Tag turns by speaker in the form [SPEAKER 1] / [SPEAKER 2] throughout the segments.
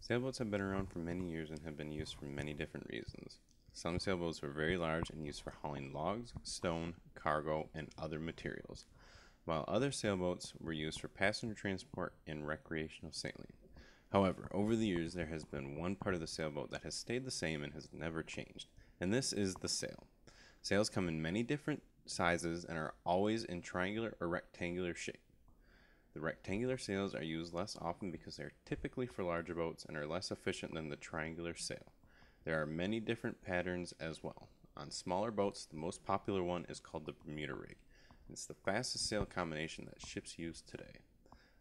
[SPEAKER 1] Sailboats have been around for many years and have been used for many different reasons. Some sailboats were very large and used for hauling logs, stone, cargo, and other materials, while other sailboats were used for passenger transport and recreational sailing. However, over the years there has been one part of the sailboat that has stayed the same and has never changed, and this is the sail. Sails come in many different sizes and are always in triangular or rectangular shape. The rectangular sails are used less often because they are typically for larger boats and are less efficient than the triangular sail. There are many different patterns as well. On smaller boats, the most popular one is called the Bermuda rig. It's the fastest sail combination that ships use today.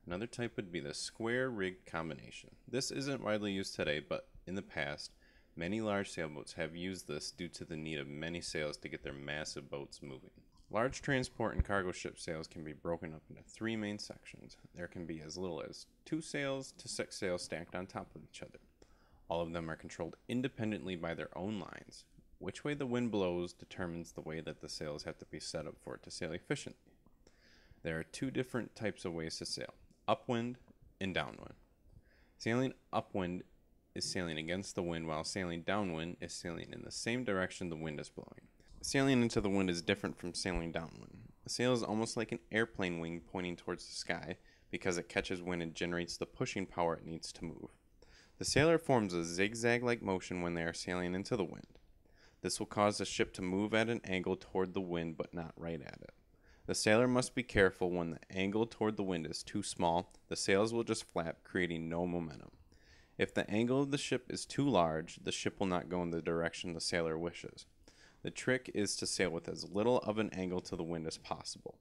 [SPEAKER 1] Another type would be the square rig combination. This isn't widely used today, but in the past, many large sailboats have used this due to the need of many sails to get their massive boats moving. Large transport and cargo ship sails can be broken up into three main sections. There can be as little as 2 sails to 6 sails stacked on top of each other. All of them are controlled independently by their own lines. Which way the wind blows determines the way that the sails have to be set up for it to sail efficiently. There are 2 different types of ways to sail: upwind and downwind. Sailing upwind is sailing against the wind, while sailing downwind is sailing in the same direction the wind is blowing. Sailing into the wind is different from sailing downwind. A sail is almost like an airplane wing pointing towards the sky because it catches wind and generates the pushing power it needs to move. The sailor forms a zigzag-like motion when they are sailing into the wind. This will cause the ship to move at an angle toward the wind but not right at it. The sailor must be careful. When the angle toward the wind is too small, the sails will just flap, creating no momentum. If the angle of the ship is too large, the ship will not go in the direction the sailor wishes. The trick is to sail with as little of an angle to the wind as possible.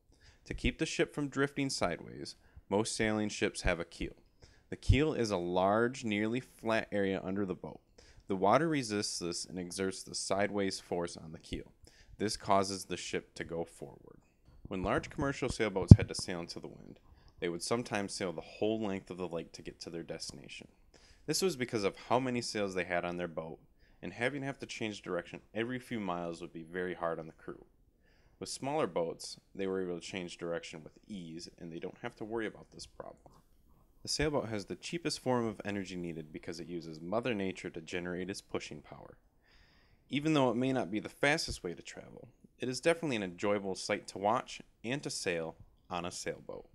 [SPEAKER 1] To keep the ship from drifting sideways, most sailing ships have a keel. The keel is a large, nearly flat area under the boat. The water resists this and exerts the sideways force on the keel. This causes the ship to go forward. When large commercial sailboats had to sail into the wind, they would sometimes sail the whole length of the lake to get to their destination. This was because of how many sails they had on their boat, and having to have to change direction every few miles would be very hard on the crew. With smaller boats, they were able to change direction with ease, and they don't have to worry about this problem. The sailboat has the cheapest form of energy needed because it uses Mother Nature to generate its pushing power. Even though it may not be the fastest way to travel, it is definitely an enjoyable sight to watch and to sail on a sailboat.